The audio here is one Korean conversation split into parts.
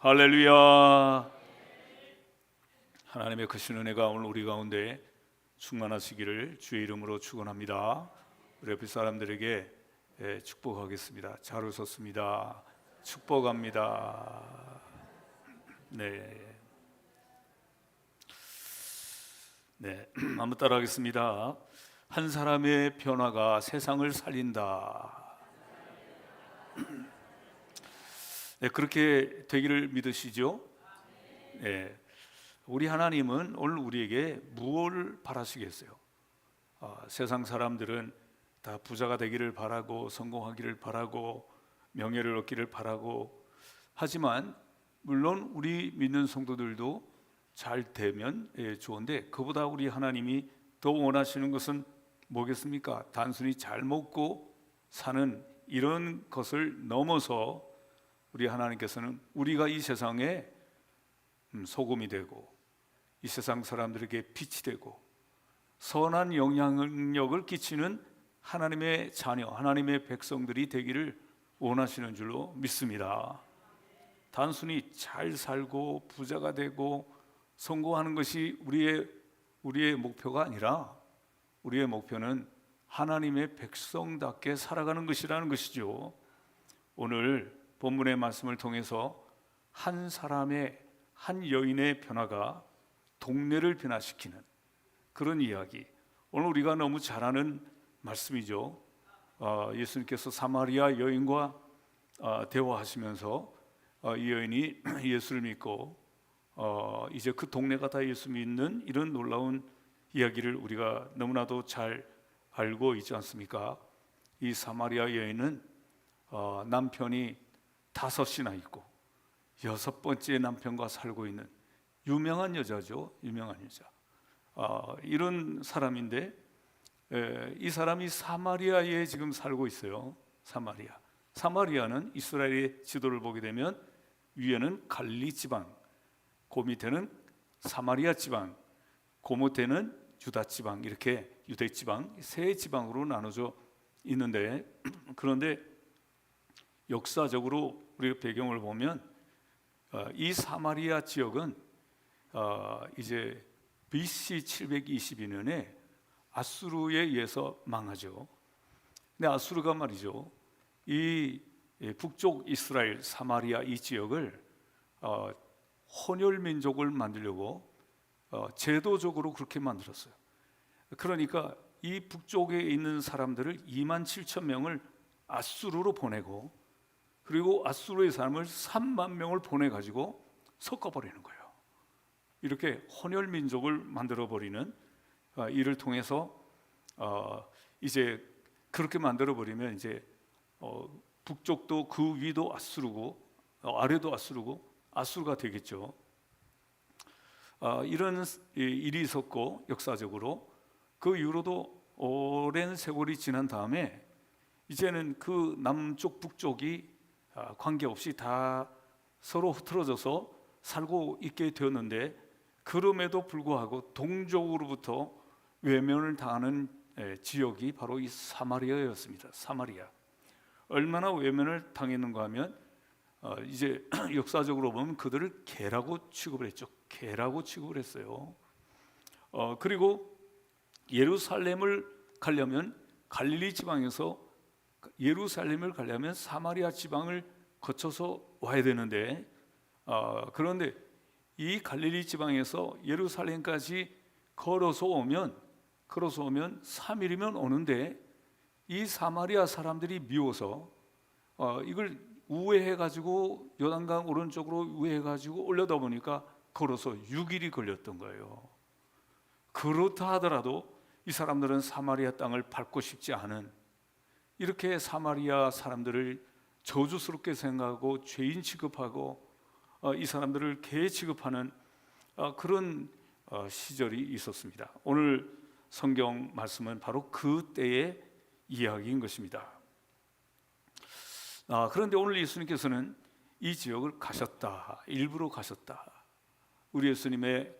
할렐루야. 하나님의 크신 은혜가 오늘 우리 가운데 충만하시기를 주의 이름으로 축원합니다. 우리 옆에 사람들에게 축복하겠습니다. 잘 오셨습니다. 축복합니다. 네. 한번 따라하겠습니다. 한 사람의 변화가 세상을 살린다. 네, 그렇게 되기를 믿으시죠? 네. 우리 하나님은 오늘 우리에게 무엇을 바라시겠어요? 세상 사람들은 다 부자가 되기를 바라고 성공하기를 바라고 명예를 얻기를 바라고 하지만 물론 우리 믿는 성도들도 잘 되면 좋은데 그보다 우리 하나님이 더 원하시는 것은 뭐겠습니까? 단순히 잘 먹고 사는 이런 것을 넘어서 우리 하나님께서는 우리가 이 세상에 소금이 되고 이 세상 사람들에게 빛이 되고 선한 영향력을 끼치는 하나님의 자녀, 하나님의 백성들이 되기를 원하시는 줄로 믿습니다. 단순히 잘 살고 부자가 되고 성공하는 것이 우리의 목표가 아니라 우리의 목표는 하나님의 백성답게 살아가는 것이라는 것이죠. 오늘 본문의 말씀을 통해서 한 사람의 한 여인의 변화가 동네를 변화시키는 그런 이야기, 오늘 우리가 너무 잘 아는 말씀이죠. 예수님께서 사마리아 여인과 대화하시면서 이 여인이 예수를 믿고 이제 그 동네가 다 예수 믿는 이런 놀라운 이야기를 우리가 너무나도 잘 알고 있지 않습니까? 이 사마리아 여인은 남편이 5이나 있고 6번째 남편과 살고 있는 유명한 여자죠. 유명한 여자. 이런 사람인데 이 사람이 사마리아에 지금 살고 있어요. 사마리아는 이스라엘의 지도를 보게 되면 위에는 갈릴리 지방, 그 밑에는 사마리아 지방, 그 밑에는 유다 지방, 이렇게 유대 지방 세 지방으로 나눠져 있는데, 그런데 역사적으로 우리가 배경을 보면 이 사마리아 지역은 이제 BC 722년에 아수르에 의해서 망하죠. 근데 아수르가 말이죠, 이 북쪽 이스라엘 사마리아 이 지역을 혼혈 민족을 만들려고 제도적으로 그렇게 만들었어요. 그러니까 이 북쪽에 있는 사람들을 2만 7천 명을 아수르로 보내고, 그리고 아수르의 사람을 3만 명을 보내가지고 섞어버리는 거예요. 이렇게 혼혈 민족을 만들어버리는 일을 통해서 이제 그렇게 만들어버리면 이제 북쪽도 그 위도 아수르고 아래도 아수르고 아수르가 되겠죠. 이런 일이 있었고, 역사적으로 그 이후로도 오랜 세월이 지난 다음에 이제는 그 남쪽 북쪽이 관계없이 다 서로 흐트러져서 살고 있게 되었는데, 그럼에도 불구하고 동족으로부터 외면을 당하는 지역이 바로 이 사마리아였습니다. 사마리아. 얼마나 외면을 당했는가 하면 이제 역사적으로 보면 그들을 개라고 취급을 했죠. 개라고 취급을 했어요. 그리고 예루살렘을 가려면 갈릴리 지방에서 예루살렘을 가려면 사마리아 지방을 거쳐서 와야 되는데, 그런데 이 갈릴리 지방에서 예루살렘까지 걸어서 오면 3일이면 오는데, 이 사마리아 사람들이 미워서 이걸 우회해가지고 요단강 오른쪽으로 우회해가지고 올려다 보니까 걸어서 6일이 걸렸던 거예요. 그렇다 하더라도 이 사람들은 사마리아 땅을 밟고 싶지 않은, 이렇게 사마리아 사람들을 저주스럽게 생각하고 죄인 취급하고 이 사람들을 개 취급하는 그런 시절이 있었습니다. 오늘 성경 말씀은 바로 그 때의 이야기인 것입니다. 그런데 오늘 예수님께서는 이 지역을 가셨다. 일부러 가셨다. 우리 예수님의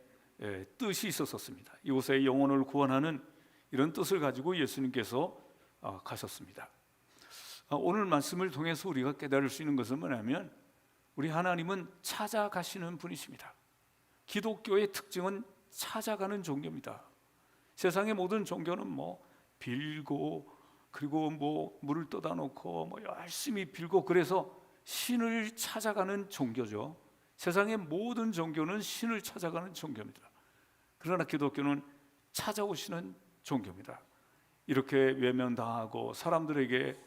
뜻이 있었습니다. 이곳의 영혼을 구원하는 이런 뜻을 가지고 예수님께서 가셨습니다. 오늘 말씀을 통해서 우리가 깨달을 수 있는 것은 뭐냐면 우리 하나님은 찾아가시는 분이십니다. 기독교의 특징은 찾아가는 종교입니다. 세상의 모든 종교는 빌고, 그리고 물을 떠다 놓고 열심히 빌고, 그래서 신을 찾아가는 종교죠. 세상의 모든 종교는 신을 찾아가는 종교입니다. 그러나 기독교는 찾아오시는 종교입니다. 이렇게 외면당하고 사람들에게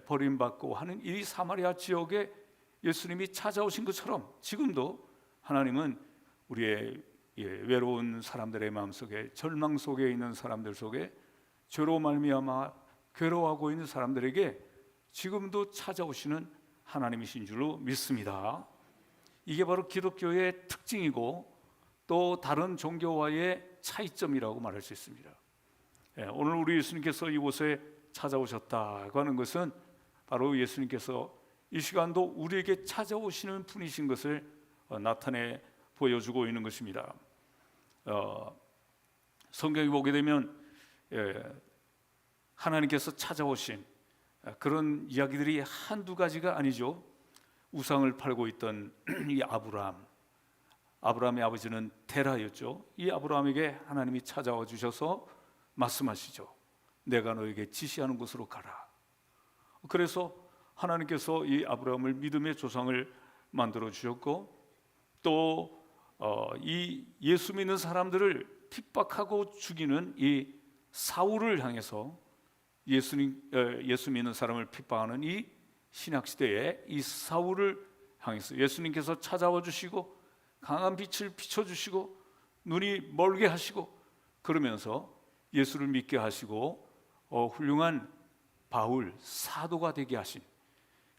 버림받고 하는 이 사마리아 지역에 예수님이 찾아오신 것처럼 지금도 하나님은 우리의 외로운 사람들의 마음속에, 절망 속에 있는 사람들 속에, 죄로 말미암아 괴로워하고 있는 사람들에게 지금도 찾아오시는 하나님이신 줄로 믿습니다. 이게 바로 기독교의 특징이고 또 다른 종교와의 차이점이라고 말할 수 있습니다. 오늘 우리 예수님께서 이곳에 찾아오셨다고 하는 것은 바로 예수님께서 이 시간도 우리에게 찾아오시는 분이신 것을 나타내 보여주고 있는 것입니다. 성경에 보게 되면 하나님께서 찾아오신 그런 이야기들이 한두 가지가 아니죠. 우상을 팔고 있던 이 아브라함의 아버지는 데라였죠. 이 아브라함에게 하나님이 찾아와 주셔서 말씀하시죠. 내가 너에게 지시하는 곳으로 가라. 그래서 하나님께서 이 아브라함을 믿음의 조상을 만들어 주셨고, 또 이 예수 믿는 사람들을 핍박하고 죽이는 이 사울을 향해서 예수 믿는 사람을 핍박하는 이 신약 시대에 이 사울을 향해서 예수님께서 찾아와 주시고 강한 빛을 비춰 주시고 눈이 멀게 하시고, 그러면서 예수를 믿게 하시고 훌륭한 바울 사도가 되게 하신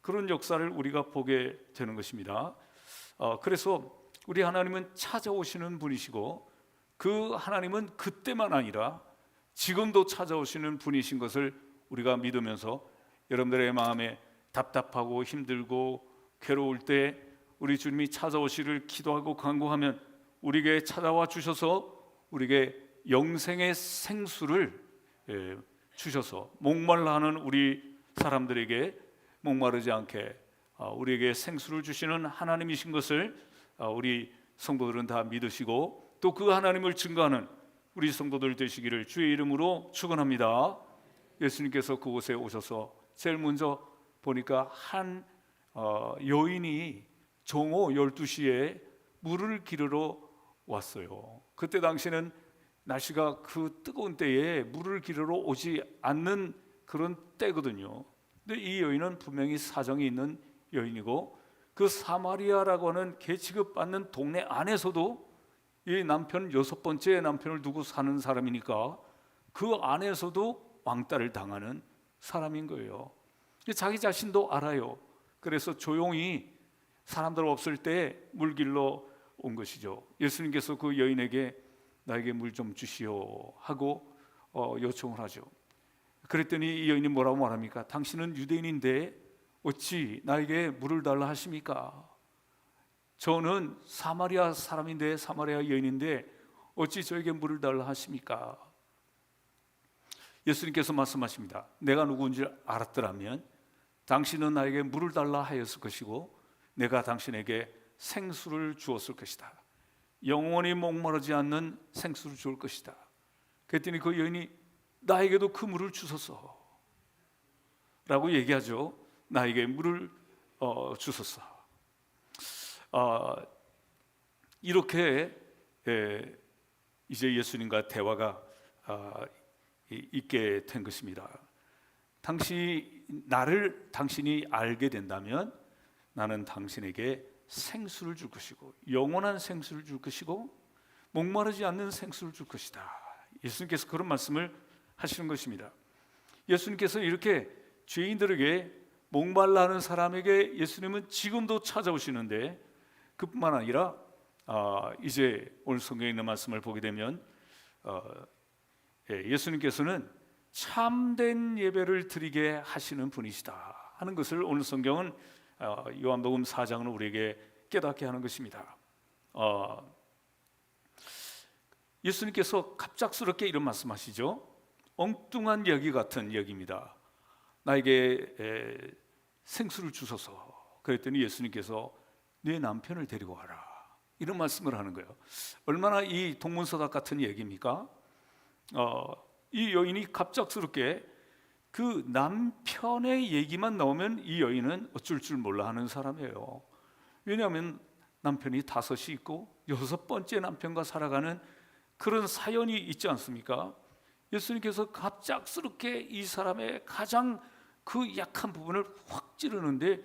그런 역사를 우리가 보게 되는 것입니다. 그래서 우리 하나님은 찾아오시는 분이시고, 그 하나님은 그때만 아니라 지금도 찾아오시는 분이신 것을 우리가 믿으면서 여러분들의 마음에 답답하고 힘들고 괴로울 때 우리 주님이 찾아오시를 기도하고 간구하면 우리에게 찾아와 주셔서 우리에게 영생의 생수를 주셔서 목말라 하는 우리 사람들에게 목마르지 않게 우리에게 생수를 주시는 하나님이신 것을 우리 성도들은 다 믿으시고, 또 그 하나님을 증거하는 우리 성도들 되시기를 주의 이름으로 축원합니다. 예수님께서 그곳에 오셔서 제일 먼저 보니까 한 여인이 정오 12시에 물을 기르러 왔어요. 그때 당시에는 날씨가 그 뜨거운 때에 물을 기르러 오지 않는 그런 때거든요. 근데 이 여인은 분명히 사정이 있는 여인이고, 그 사마리아라고 하는 개 취급받는 동네 안에서도 이 남편 6번째 남편을 두고 사는 사람이니까 그 안에서도 왕따를 당하는 사람인 거예요. 자기 자신도 알아요. 그래서 조용히 사람들 없을 때 물 길러 온 것이죠. 예수님께서 그 여인에게 나에게 물 좀 주시오 하고 요청을 하죠. 그랬더니 이 여인이 뭐라고 말합니까? 당신은 유대인인데 어찌 나에게 물을 달라 하십니까? 저는 사마리아 사람인데, 사마리아 여인인데 어찌 저에게 물을 달라 하십니까? 예수님께서 말씀하십니다. 내가 누구인지 알았더라면 당신은 나에게 물을 달라 하였을 것이고 내가 당신에게 생수를 주었을 것이다. 영원히 목마르지 않는 생수를 주을 것이다. 그랬더니 그 여인이 나에게도 그 물을 주소서 라고 얘기하죠. 나에게 물을 주소서. 이렇게 이제 예수님과 대화가 있게 된 것입니다. 당신이 알게 된다면 나는 당신에게 생수를 줄 것이고 영원한 생수를 줄 것이고 목마르지 않는 생수를 줄 것이다. 예수님께서 그런 말씀을 하시는 것입니다. 예수님께서 이렇게 죄인들에게 목말라 하는 사람에게 예수님은 지금도 찾아오시는데, 그뿐만 아니라 이제 오늘 성경에 있는 말씀을 보게 되면 예수님께서는 참된 예배를 드리게 하시는 분이시다 하는 것을 오늘 성경은 요한복음 4장은 우리에게 깨닫게 하는 것입니다. 예수님께서 갑작스럽게 이런 말씀하시죠. 엉뚱한 이야기 같은 이야기입니다. 나에게 생수를 주소서. 그랬더니 예수님께서 네 남편을 데리고 와라. 이런 말씀을 하는 거예요. 얼마나 이 동문서답 같은 얘기입니까? 이 여인이 갑작스럽게 그 남편의 얘기만 나오면 이 여인은 어쩔 줄 몰라 하는 사람이에요. 왜냐하면 남편이 5이 있고 6번째 남편과 살아가는 그런 사연이 있지 않습니까? 예수님께서 갑작스럽게 이 사람의 가장 그 약한 부분을 확 찌르는데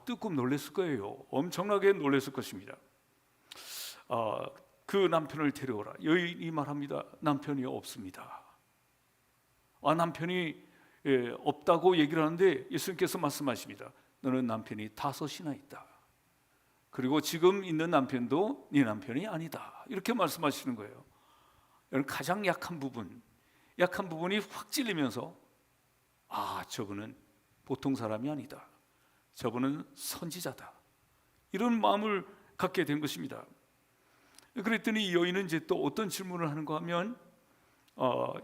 뜨끔 놀랐을 거예요. 엄청나게 놀랐을 것입니다. 그 남편을 데려오라. 여인이 말합니다. 남편이 없습니다. 남편이 없다고 얘기를 하는데 예수님께서 말씀하십니다. 너는 남편이 5이나 있다. 그리고 지금 있는 남편도 네 남편이 아니다. 이렇게 말씀하시는 거예요. 가장 약한 부분이 확 찔리면서 저분은 보통 사람이 아니다. 저분은 선지자다. 이런 마음을 갖게 된 것입니다. 그랬더니 이 여인은 이제 또 어떤 질문을 하는가 하면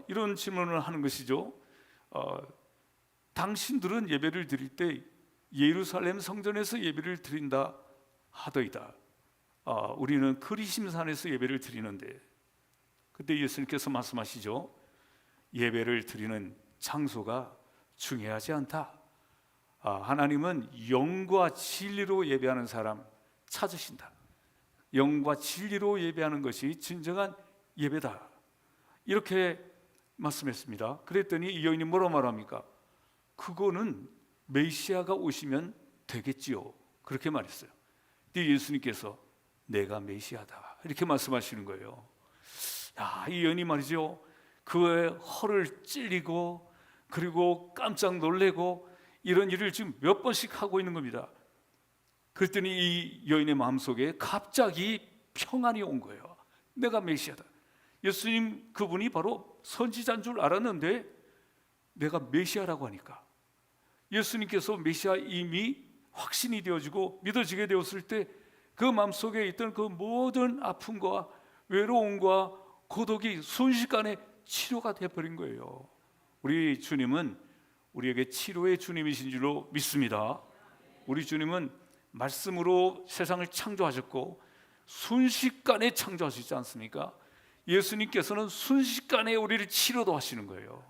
이런 질문을 하는 것이죠. 당신들은 예배를 드릴 때 예루살렘 성전에서 예배를 드린다 하더이다. 우리는 그리심산에서 예배를 드리는데, 그때 예수님께서 말씀하시죠. 예배를 드리는 장소가 중요하지 않다. 하나님은 영과 진리로 예배하는 사람 찾으신다. 영과 진리로 예배하는 것이 진정한 예배다. 이렇게 말씀했습니다. 그랬더니 이 여인이 뭐라 말합니까? 그거는 메시아가 오시면 되겠지요. 그렇게 말했어요. 근데 예수님께서 내가 메시아다. 이렇게 말씀하시는 거예요. 이 여인이 말이죠. 그의 허를 찔리고 그리고 깜짝 놀래고 이런 일을 지금 몇 번씩 하고 있는 겁니다. 그랬더니 이 여인의 마음속에 갑자기 평안이 온 거예요. 내가 메시아다. 예수님 그분이 바로 선지자인 줄 알았는데 내가 메시아라고 하니까, 예수님께서 메시아임이 확신이 되어지고 믿어지게 되었을 때 그 마음속에 있던 그 모든 아픔과 외로움과 고독이 순식간에 치료가 되어버린 거예요. 우리 주님은 우리에게 치료의 주님이신 줄로 믿습니다. 우리 주님은 말씀으로 세상을 창조하셨고 순식간에 창조하시지 않습니까? 예수님께서는 순식간에 우리를 치료도 하시는 거예요.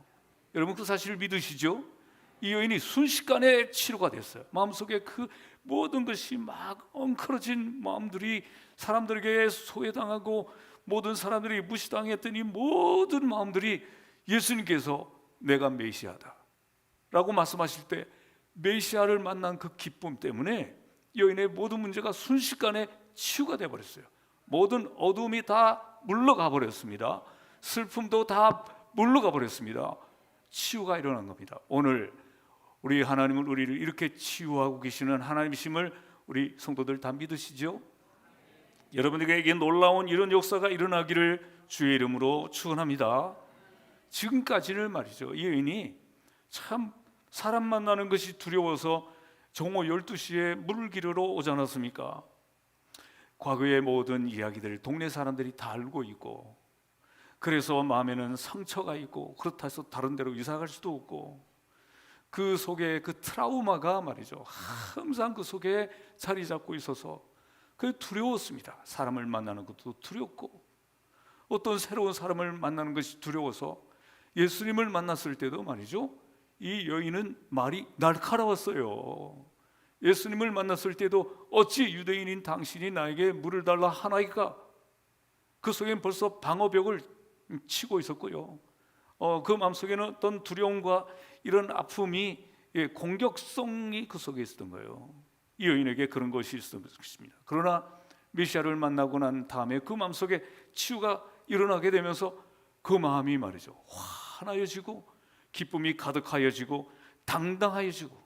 여러분 그 사실을 믿으시죠? 이 여인이 순식간에 치료가 됐어요. 마음속에 그 모든 것이 막 엉클어진 마음들이, 사람들에게 소외당하고 모든 사람들이 무시당했던 이 모든 마음들이 예수님께서 내가 메시아다 라고 말씀하실 때 메시아를 만난 그 기쁨 때문에 여인의 모든 문제가 순식간에 치유가 되어버렸어요. 모든 어둠이 다 물러가 버렸습니다. 슬픔도 다 물러가 버렸습니다. 치유가 일어난 겁니다. 오늘 우리 하나님은 우리를 이렇게 치유하고 계시는 하나님이심을 우리 성도들 다 믿으시죠? 여러분들에게 놀라운 이런 역사가 일어나기를 주의 이름으로 축원합니다. 지금까지는 말이죠, 이 여인이 참 사람 만나는 것이 두려워서 정오 12시에 물을 기르러 오지 않았습니까? 과거의 모든 이야기들 동네 사람들이 다 알고 있고, 그래서 마음에는 상처가 있고 그렇다 해서 다른 데로 이사 갈 수도 없고, 그 속에 그 트라우마가 말이죠 항상 그 속에 자리 잡고 있어서 그게 두려웠습니다. 사람을 만나는 것도 두렵고 어떤 새로운 사람을 만나는 것이 두려워서 예수님을 만났을 때도 말이죠, 이 여인은 말이 날카로웠어요. 예수님을 만났을 때도 어찌 유대인인 당신이 나에게 물을 달라 하나이까? 그 속엔 벌써 방어벽을 치고 있었고요. 그 마음속에는 어떤 두려움과 이런 아픔이, 공격성이 그 속에 있었던 거예요. 이 여인에게 그런 것이 있었던 것입니다. 그러나 메시아를 만나고 난 다음에 그 마음속에 치유가 일어나게 되면서 그 마음이 말이죠 환하여지고 기쁨이 가득하여지고 당당하여지고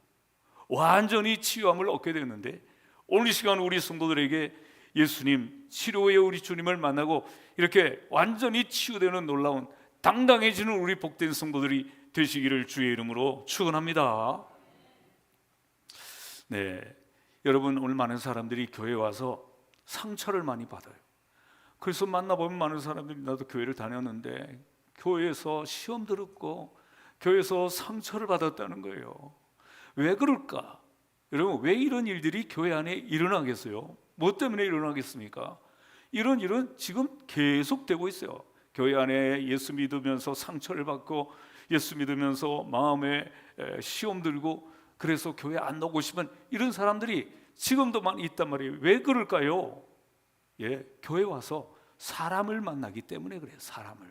완전히 치유함을 얻게 되었는데, 오늘 이 시간 우리 성도들에게 예수님, 치료의 우리 주님을 만나고 이렇게 완전히 치유되는 놀라운 당당해지는 우리 복된 성도들이 되시기를 주의 이름으로 축원합니다. 네, 여러분 오늘 많은 사람들이 교회에 와서 상처를 많이 받아요. 그래서 만나보면 많은 사람들이 나도 교회를 다녔는데 교회에서 시험 들었고 교회에서 상처를 받았다는 거예요. 왜 그럴까? 여러분, 왜 이런 일들이 교회 안에 일어나겠어요? 뭐 때문에 일어나겠습니까? 이런 일은 지금 계속되고 있어요. 교회 안에 예수 믿으면서 상처를 받고, 예수 믿으면서 마음에 시험 들고, 그래서 교회 안 나오고 싶은 이런 사람들이 지금도 많이 있단 말이에요. 왜 그럴까요? 교회 와서 사람을 만나기 때문에 그래요. 사람을.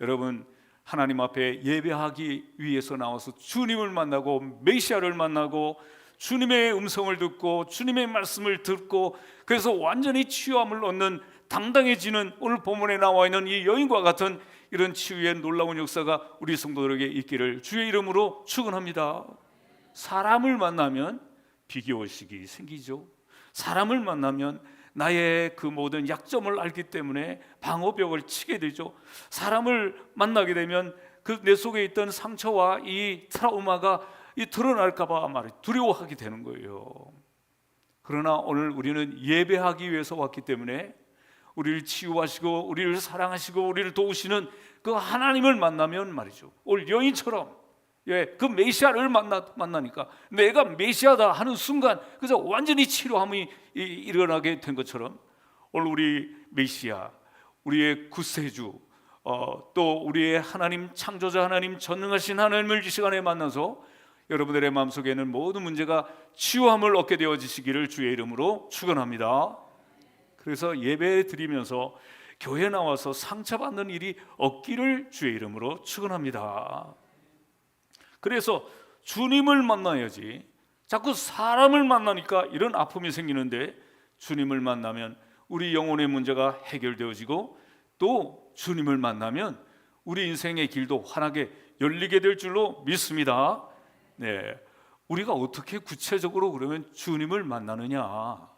여러분, 하나님 앞에 예배하기 위해서 나와서 주님을 만나고 메시아를 만나고 주님의 음성을 듣고 주님의 말씀을 듣고, 그래서 완전히 치유함을 얻는, 당당해지는, 오늘 본문에 나와 있는 이 여인과 같은 이런 치유의 놀라운 역사가 우리 성도들에게 있기를 주의 이름으로 축원합니다. 사람을 만나면 비교의식이 생기죠. 사람을 만나면 나의 그 모든 약점을 알기 때문에 방어벽을 치게 되죠. 사람을 만나게 되면 그 내 속에 있던 상처와 이 트라우마가 드러날까봐 두려워하게 되는 거예요. 그러나 오늘 우리는 예배하기 위해서 왔기 때문에 우리를 치유하시고 우리를 사랑하시고 우리를 도우시는 그 하나님을 만나면 말이죠, 오늘 여인처럼 그 메시아를 만나니까 내가 메시아다 하는 순간 그래서 완전히 치료함이 일어나게 된 것처럼, 오늘 우리 메시아, 우리의 구세주, 또 우리의 하나님, 창조자 하나님, 전능하신 하나님을 이 시간에 만나서 여러분들의 마음속에는 모든 문제가 치유함을 얻게 되어지시기를 주의 이름으로 축원합니다. 그래서 예배 드리면서 교회 나와서 상처받는 일이 없기를 주의 이름으로 축원합니다. 그래서 주님을 만나야지 자꾸 사람을 만나니까 이런 아픔이 생기는데, 주님을 만나면 우리 영혼의 문제가 해결되어지고 또 주님을 만나면 우리 인생의 길도 환하게 열리게 될 줄로 믿습니다. 우리가 어떻게 구체적으로 그러면 주님을 만나느냐?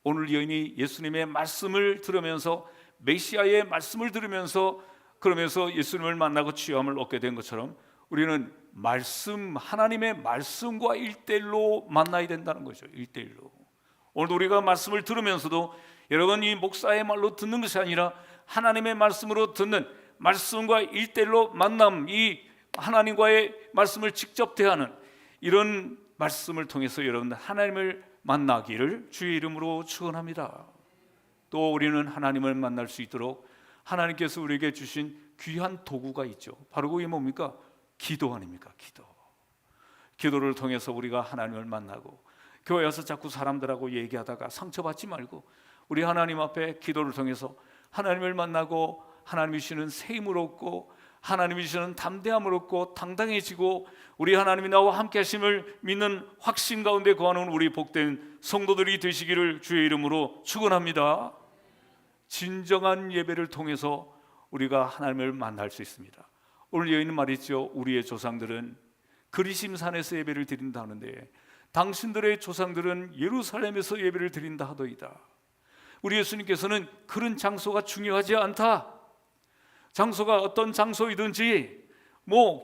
오늘 여인이 예수님의 말씀을 들으면서, 메시아의 말씀을 들으면서, 그러면서 예수님을 만나고 치유함을 얻게 된 것처럼 우리는 말씀, 하나님의 말씀과 1대1로 만나야 된다는 거죠. 1대1로. 오늘 우리가 말씀을 들으면서도 여러분, 이 목사의 말로 듣는 것이 아니라 하나님의 말씀으로 듣는, 말씀과 1대1로 만남, 이 하나님과의 말씀을 직접 대하는 이런 말씀을 통해서 여러분 하나님을 만나기를 주의 이름으로 축원합니다. 또 우리는 하나님을 만날 수 있도록 하나님께서 우리에게 주신 귀한 도구가 있죠. 바로 그게 뭡니까? 기도 아닙니까? 기도를 통해서 우리가 하나님을 만나고, 교회 와서 자꾸 사람들하고 얘기하다가 상처받지 말고 우리 하나님 앞에 기도를 통해서 하나님을 만나고 하나님이 주시는 새 힘을 얻고 하나님이 주시는 담대함을 얻고 당당해지고 우리 하나님이 나와 함께 하심을 믿는 확신 가운데 거하는 우리 복된 성도들이 되시기를 주의 이름으로 축원합니다. 진정한 예배를 통해서 우리가 하나님을 만날 수 있습니다. 오늘 여인은 말이죠, 우리의 조상들은 그리심산에서 예배를 드린다 하는데 당신들의 조상들은 예루살렘에서 예배를 드린다 하더이다. 우리 예수님께서는 그런 장소가 중요하지 않다, 장소가 어떤 장소이든지,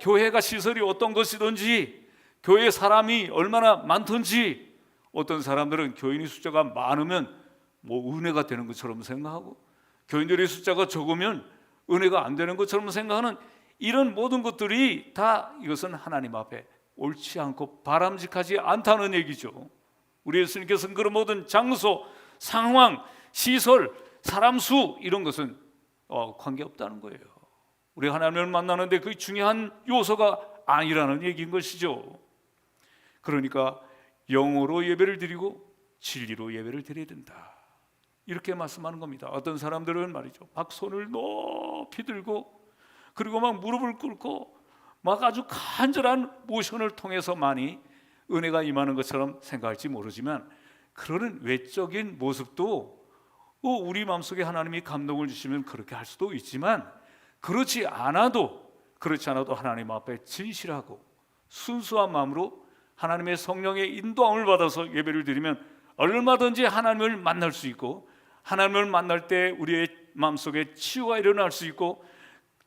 교회가 시설이 어떤 것이든지, 교회 사람이 얼마나 많든지, 어떤 사람들은 교인의 숫자가 많으면 은혜가 되는 것처럼 생각하고, 교인들의 숫자가 적으면 은혜가 안 되는 것처럼 생각하는 이런 모든 것들이 다 이것은 하나님 앞에 옳지 않고 바람직하지 않다는 얘기죠. 우리 예수님께서는 그런 모든 장소, 상황, 시설, 사람 수 이런 것은 관계없다는 거예요. 우리 하나님을 만나는데 그게 중요한 요소가 아니라는 얘기인 것이죠. 그러니까 영어로 예배를 드리고 진리로 예배를 드려야 된다, 이렇게 말씀하는 겁니다. 어떤 사람들은 말이죠, 막 손을 높이 들고 그리고 막 무릎을 꿇고 막 아주 간절한 모션을 통해서 많이 은혜가 임하는 것처럼 생각할지 모르지만, 그런 외적인 모습도 우리 마음속에 하나님이 감동을 주시면 그렇게 할 수도 있지만, 그렇지 않아도 하나님 앞에 진실하고 순수한 마음으로 하나님의 성령의 인도함을 받아서 예배를 드리면 얼마든지 하나님을 만날 수 있고, 하나님을 만날 때 우리의 마음속에 치유가 일어날 수 있고,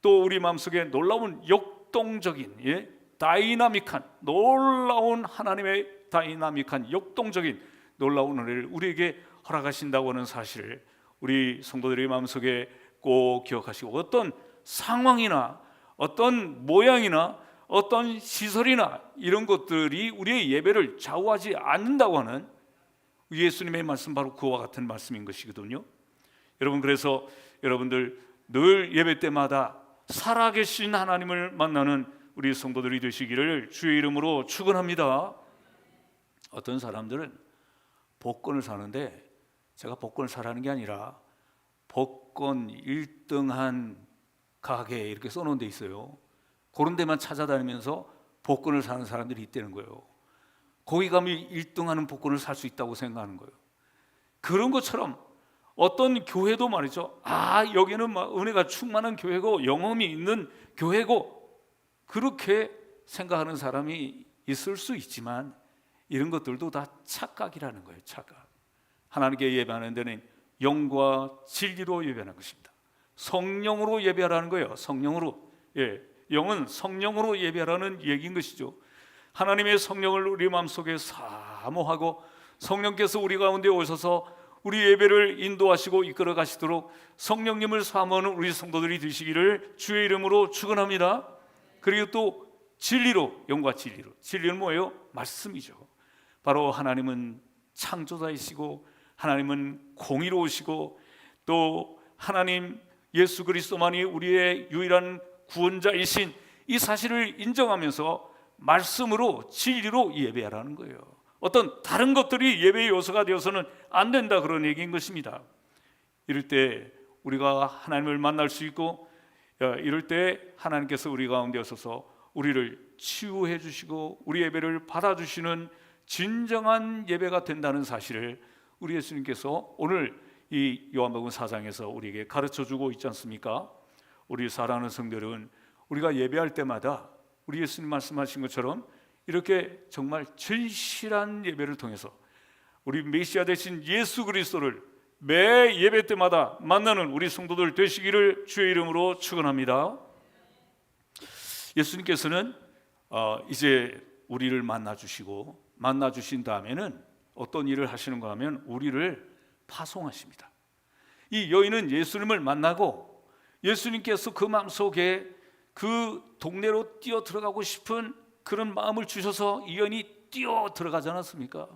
또 우리 마음속에 놀라운 역동적인 다이나믹한, 놀라운 하나님의 다이나믹한 역동적인 놀라운 은혜를 우리에게 허락하신다고 하는 사실을 우리 성도들의 마음속에 꼭 기억하시고, 어떤 상황이나 어떤 모양이나 어떤 시설이나 이런 것들이 우리의 예배를 좌우하지 않는다고 하는 예수님의 말씀, 바로 그와 같은 말씀인 것이거든요. 여러분, 그래서 여러분들 늘 예배 때마다 살아계신 하나님을 만나는 우리 성도들이 되시기를 주의 이름으로 축원합니다. 어떤 사람들은 복권을 사는데, 제가 복권을 사라는 게 아니라 복권 1등한 가게 이렇게 써놓은 데 있어요. 그런 데만 찾아다니면서 복권을 사는 사람들이 있다는 거예요. 거기 가면 1등하는 복권을 살 수 있다고 생각하는 거예요. 그런 것처럼 어떤 교회도 말이죠, 여기는 은혜가 충만한 교회고 영험이 있는 교회고, 그렇게 생각하는 사람이 있을 수 있지만 이런 것들도 다 착각이라는 거예요. 착각. 하나님께 예배하는 데는 영과 진리로 예배하는 것입니다. 성령으로 예배하라는 거예요. 성령으로. 영은 성령으로 예배하라는 얘기인 것이죠. 하나님의 성령을 우리 마음속에 사모하고 성령께서 우리 가운데 오셔서 우리 예배를 인도하시고 이끌어 가시도록 성령님을 사모하는 우리 성도들이 되시기를 주의 이름으로 축원합니다. 그리고 또 진리로, 영과 진리로. 진리는 뭐예요? 말씀이죠. 바로 하나님은 창조자이시고 하나님은 공의로우시고 또 하나님 예수 그리스도만이 우리의 유일한 구원자이신 이 사실을 인정하면서 말씀으로 진리로 예배하라는 거예요. 어떤 다른 것들이 예배의 요소가 되어서는 안 된다, 그런 얘기인 것입니다. 이럴 때 우리가 하나님을 만날 수 있고, 이럴 때 하나님께서 우리 가운데 오셔서 우리를 치유해 주시고 우리 예배를 받아주시는 진정한 예배가 된다는 사실을 우리 예수님께서 오늘 이 요한복음 4장에서 우리에게 가르쳐주고 있지 않습니까? 우리 사랑하는 성도 여러분, 우리가 예배할 때마다 우리 예수님 말씀하신 것처럼 이렇게 정말 진실한 예배를 통해서 우리 메시아 되신 예수 그리스도를 매 예배 때마다 만나는 우리 성도들 되시기를 주의 이름으로 축원합니다. 예수님께서는 이제 우리를 만나 주신 다음에는 어떤 일을 하시는가 하면 우리를 파송하십니다. 이 여인은 예수님을 만나고 예수님께서 그 마음속에 그 동네로 뛰어 들어가고 싶은 그런 마음을 주셔서 이 여인이 뛰어 들어가지 않았습니까?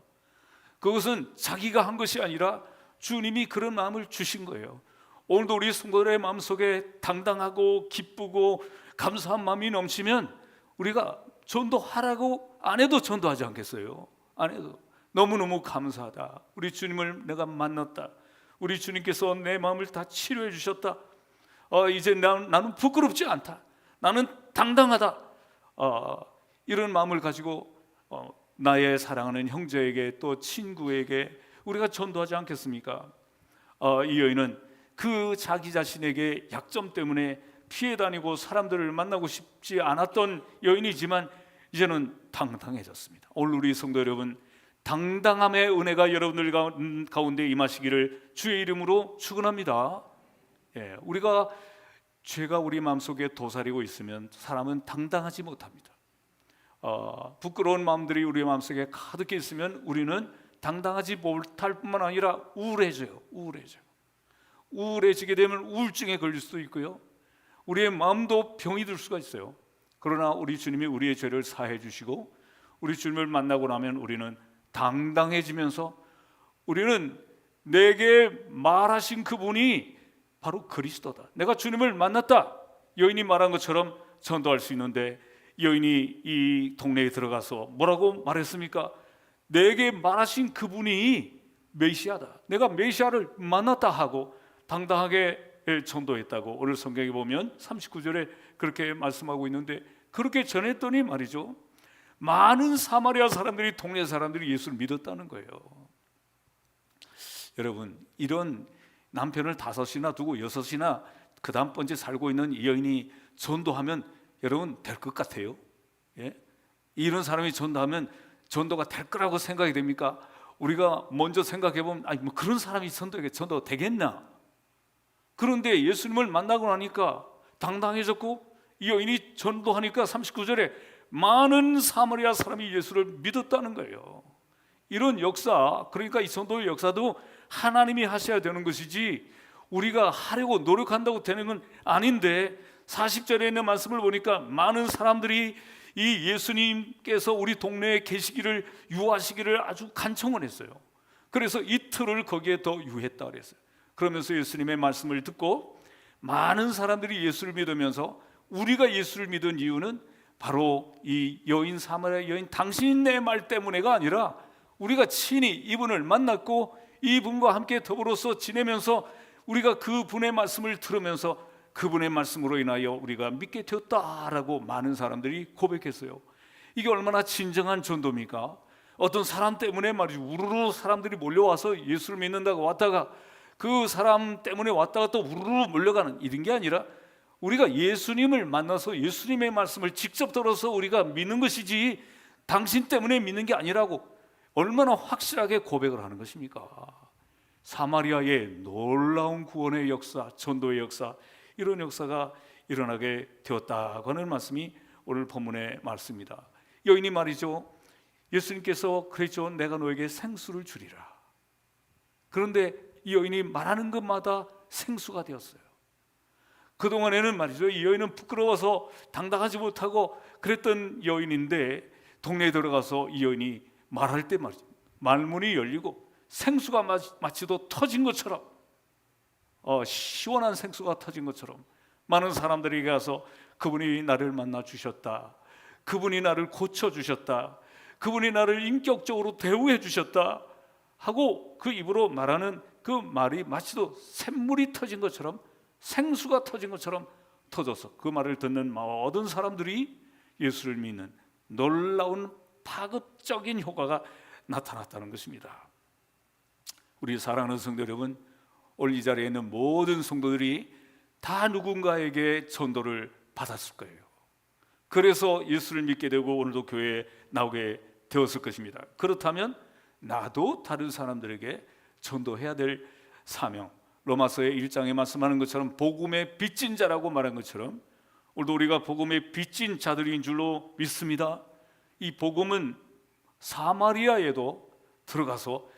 그것은 자기가 한 것이 아니라 주님이 그런 마음을 주신 거예요. 오늘도 우리 성도들의 마음속에 당당하고 기쁘고 감사한 마음이 넘치면 우리가 전도하라고 안 해도 전도하지 않겠어요? 안 해도 너무너무 감사하다, 우리 주님을 내가 만났다, 우리 주님께서 내 마음을 다 치료해 주셨다, 이제 나는 부끄럽지 않다, 나는 당당하다, 이런 마음을 가지고 나의 사랑하는 형제에게 또 친구에게 우리가 전도하지 않겠습니까? 이 여인은 그 자기 자신에게 약점 때문에 피해 다니고 사람들을 만나고 싶지 않았던 여인이지만 이제는 당당해졌습니다. 오늘 우리 성도 여러분, 당당함의 은혜가 여러분들 가운데 임하시기를 주의 이름으로 축원합니다. 우리가 죄가 우리 마음속에 도사리고 있으면 사람은 당당하지 못합니다. 부끄러운 마음들이 우리 마음속에 가득해 있으면 우리는 당당하지 못할 뿐만 아니라 우울해져요. 우울해지게 되면 우울증에 걸릴 수도 있고요, 우리의 마음도 병이 들 수가 있어요. 그러나 우리 주님이 우리의 죄를 사해 주시고 우리 주님을 만나고 나면 우리는 당당해지면서 우리는 내게 말하신 그분이 바로 그리스도다, 내가 주님을 만났다, 여인이 말한 것처럼 전도할 수 있는데, 여인이 이 동네에 들어가서 뭐라고 말했습니까? 내게 말하신 그분이 메시아다, 내가 메시아를 만났다 하고 당당하게 전도했다고 오늘 성경에 보면 39절에 그렇게 말씀하고 있는데, 그렇게 전했더니 말이죠, 많은 사마리아 사람들이, 동네 사람들이 예수를 믿었다는 거예요. 여러분, 이런 남편을 5이나 두고 6이나 그 다음 번째 살고 있는 이 여인이 전도하면 여러분 될 것 같아요? 이런 사람이 전도하면 전도가 될 거라고 생각이 됩니까? 우리가 먼저 생각해 보면 뭐 그런 사람이 전도가 되겠나? 그런데 예수님을 만나고 나니까 당당해졌고, 이 여인이 전도하니까 39절에 많은 사마리아 사람이 예수를 믿었다는 거예요. 이런 역사, 그러니까 이 전도의 역사도 하나님이 하셔야 되는 것이지 우리가 하려고 노력한다고 되는 건 아닌데, 40절에 있는 말씀을 보니까 많은 사람들이 이 예수님께서 우리 동네에 계시기를, 유하시기를 아주 간청을 했어요. 그래서 이틀을 거기에 더 유했다 그랬어요. 그러면서 예수님의 말씀을 듣고 많은 사람들이 예수를 믿으면서, 우리가 예수를 믿은 이유는 바로 이 여인, 사마리아 여인 당신이 내 말 때문에가 아니라 우리가 친히 이분을 만났고 이분과 함께 더불어서 지내면서 우리가 그분의 말씀을 들으면서 그분의 말씀으로 인하여 우리가 믿게 되었다라고 많은 사람들이 고백했어요. 이게 얼마나 진정한 전도입니까? 어떤 사람 때문에 말이죠, 우르르 사람들이 몰려와서 예수를 믿는다고 왔다가 그 사람 때문에 왔다가 또 우르르 몰려가는 이런 게 아니라, 우리가 예수님을 만나서 예수님의 말씀을 직접 들어서 우리가 믿는 것이지 당신 때문에 믿는 게 아니라고 얼마나 확실하게 고백을 하는 것입니까? 사마리아의 놀라운 구원의 역사, 전도의 역사, 이런 역사가 일어나게 되었다고 하는 말씀이 오늘 본문의 말씀입니다. 여인이 말이죠, 예수님께서 그랬죠. 내가 너에게 생수를 주리라. 그런데 이 여인이 말하는 것마다 생수가 되었어요. 그동안에는 말이죠, 이 여인은 부끄러워서 당당하지 못하고 그랬던 여인인데, 동네에 들어가서 이 여인이 말할 때 말이죠, 말문이 열리고 생수가 마치도 터진 것처럼, 시원한 생수가 터진 것처럼 많은 사람들에게 가서 그분이 나를 만나 주셨다, 그분이 나를 고쳐주셨다, 그분이 나를 인격적으로 대우해 주셨다 하고 그 입으로 말하는 그 말이 마치도 샘물이 터진 것처럼, 생수가 터진 것처럼 터져서 그 말을 듣는 모든 사람들이 예수를 믿는 놀라운 파급적인 효과가 나타났다는 것입니다. 우리 사랑하는 성도 여러분, 오늘 이 자리에 있는 모든 성도들이 다 누군가에게 전도를 받았을 거예요. 그래서 예수를 믿게 되고 오늘도 교회에 나오게 되었을 것입니다. 그렇다면 나도 다른 사람들에게 전도해야 될 사명, 로마서의 1장에 말씀하는 것처럼 복음의 빚진 자라고 말한 것처럼 오늘도 우리가 복음의 빚진 자들인 줄로 믿습니다. 이 복음은 사마리아에도 들어가서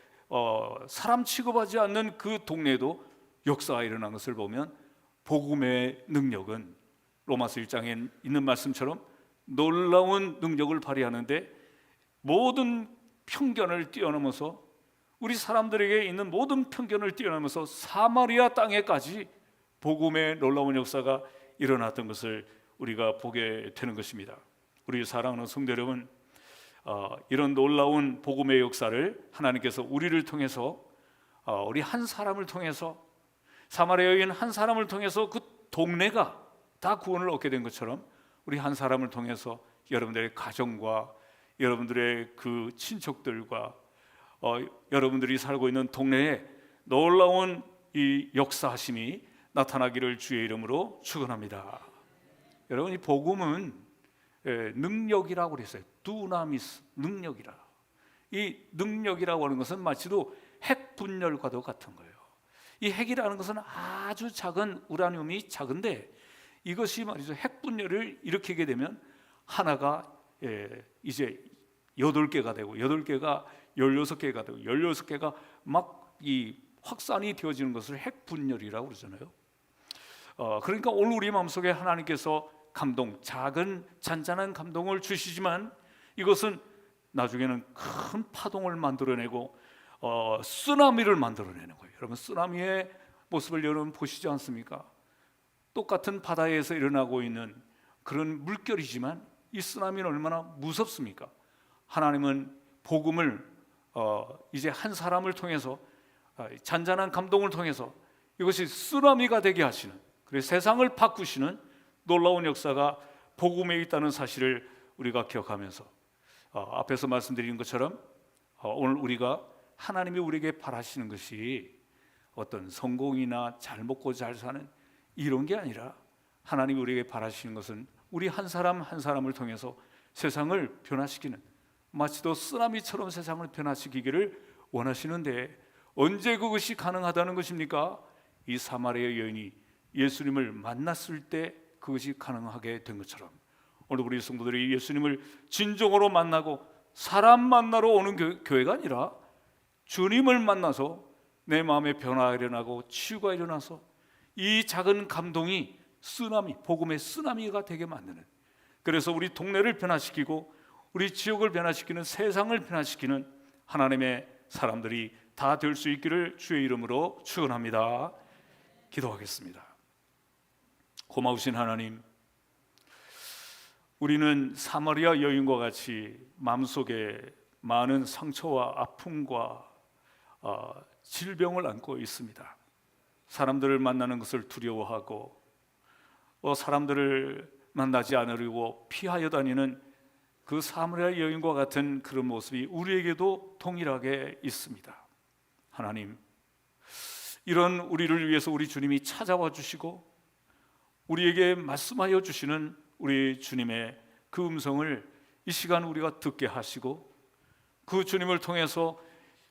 사람 취급하지 않는 그 동네에도 역사가 일어난 것을 보면, 복음의 능력은 로마서 1장에 있는 말씀처럼 놀라운 능력을 발휘하는데, 모든 편견을 뛰어넘어서, 우리 사람들에게 있는 모든 편견을 뛰어넘어서 사마리아 땅에까지 복음의 놀라운 역사가 일어났던 것을 우리가 보게 되는 것입니다. 우리 사랑하는 성도 여러분, 이런 놀라운 복음의 역사를 하나님께서 우리를 통해서, 우리 한 사람을 통해서, 사마리아 여인 한 사람을 통해서 그 동네가 다 구원을 얻게 된 것처럼 우리 한 사람을 통해서 여러분들의 가정과 여러분들의 그 친척들과 여러분들이 살고 있는 동네에 놀라운 이 역사하심이 나타나기를 주의 이름으로 축원합니다. 여러분, 이 복음은 능력이라고 그랬어요. 두나미스, 능력이라. 이 능력이라고 하는 것은 마치도 핵 분열과도 같은 거예요. 이 핵이라는 것은 아주 작은 우라늄이 작은데, 이것이 말이죠, 핵 분열을 일으키게 되면 하나가 이제 8개가 되고, 8개가 16개가 되고, 16개가 막 이 확산이 되어지는 것을 핵 분열이라고 그러잖아요. 그러니까 오늘 우리 마음속에 하나님께서 감동, 작은 잔잔한 감동을 주시지만 이것은 나중에는 큰 파동을 만들어내고 쓰나미를 만들어내는 거예요. 여러분, 쓰나미의 모습을 여러분 보시지 않습니까? 똑같은 바다에서 일어나고 있는 그런 물결이지만 이 쓰나미는 얼마나 무섭습니까? 하나님은 복음을 이제 한 사람을 통해서, 잔잔한 감동을 통해서 이것이 쓰나미가 되게 하시는, 그래서 세상을 바꾸시는 놀라운 역사가 복음에 있다는 사실을 우리가 기억하면서, 앞에서 말씀드린 것처럼 오늘 우리가 하나님이 우리에게 바라시는 것이 어떤 성공이나 잘 먹고 잘 사는 이런 게 아니라, 하나님이 우리에게 바라시는 것은 우리 한 사람 한 사람을 통해서 세상을 변화시키는, 마치도 쓰나미처럼 세상을 변화시키기를 원하시는데, 언제 그것이 가능하다는 것입니까? 이 사마리아 여인이 예수님을 만났을 때 그것이 가능하게 된 것처럼, 오늘 우리 성도들이 예수님을 진정으로 만나고 사람 만나러 오는 교회가 아니라 주님을 만나서 내 마음에 변화가 일어나고 치유가 일어나서 이 작은 감동이 쓰나미, 복음의 쓰나미가 되게 만드는 그래서 우리 동네를 변화시키고 우리 지역을 변화시키는, 세상을 변화시키는 하나님의 사람들이 다 될 수 있기를 주의 이름으로 축원합니다. 기도하겠습니다. 고마우신 하나님, 우리는 사마리아 여인과 같이 마음속에 많은 상처와 아픔과 질병을 안고 있습니다. 사람들을 만나는 것을 두려워하고 사람들을 만나지 않으려고 피하여 다니는 그 사마리아 여인과 같은 그런 모습이 우리에게도 동일하게 있습니다. 하나님, 이런 우리를 위해서 우리 주님이 찾아와 주시고 우리에게 말씀하여 주시는 우리 주님의 그 음성을 이 시간 우리가 듣게 하시고, 그 주님을 통해서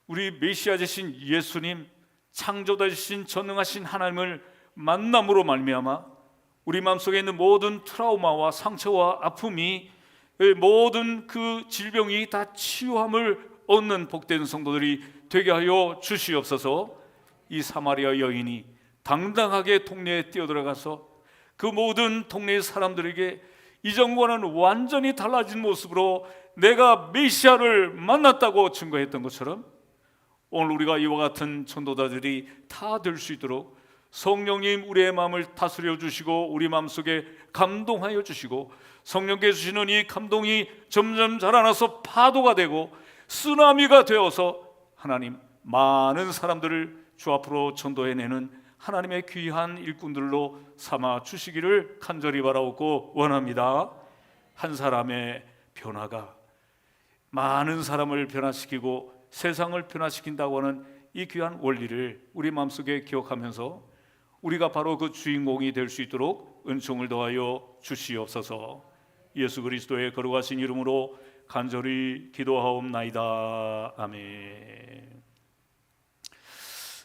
우리 메시아 되신 예수님, 창조자 되신 전능하신 하나님을 만남으로 말미암아 우리 마음속에 있는 모든 트라우마와 상처와 아픔이, 모든 그 질병이 다 치유함을 얻는 복된 성도들이 되게 하여 주시옵소서. 이 사마리아 여인이 당당하게 동네에 뛰어들어가서 그 모든 동네의 사람들에게 이전과는 완전히 달라진 모습으로 내가 메시아를 만났다고 증거했던 것처럼, 오늘 우리가 이와 같은 전도자들이 다 될 수 있도록 성령님 우리의 마음을 다스려 주시고 우리 마음속에 감동하여 주시고, 성령께 주시는 이 감동이 점점 자라나서 파도가 되고 쓰나미가 되어서 하나님, 많은 사람들을 주 앞으로 전도해내는 하나님의 귀한 일꾼들로 삼아 주시기를 간절히 바라옵고 원합니다. 한 사람의 변화가 많은 사람을 변화시키고 세상을 변화시킨다고 하는 이 귀한 원리를 우리 마음속에 기억하면서 우리가 바로 그 주인공이 될 수 있도록 은총을 더하여 주시옵소서. 예수 그리스도의 거룩하신 이름으로 간절히 기도하옵나이다. 아멘.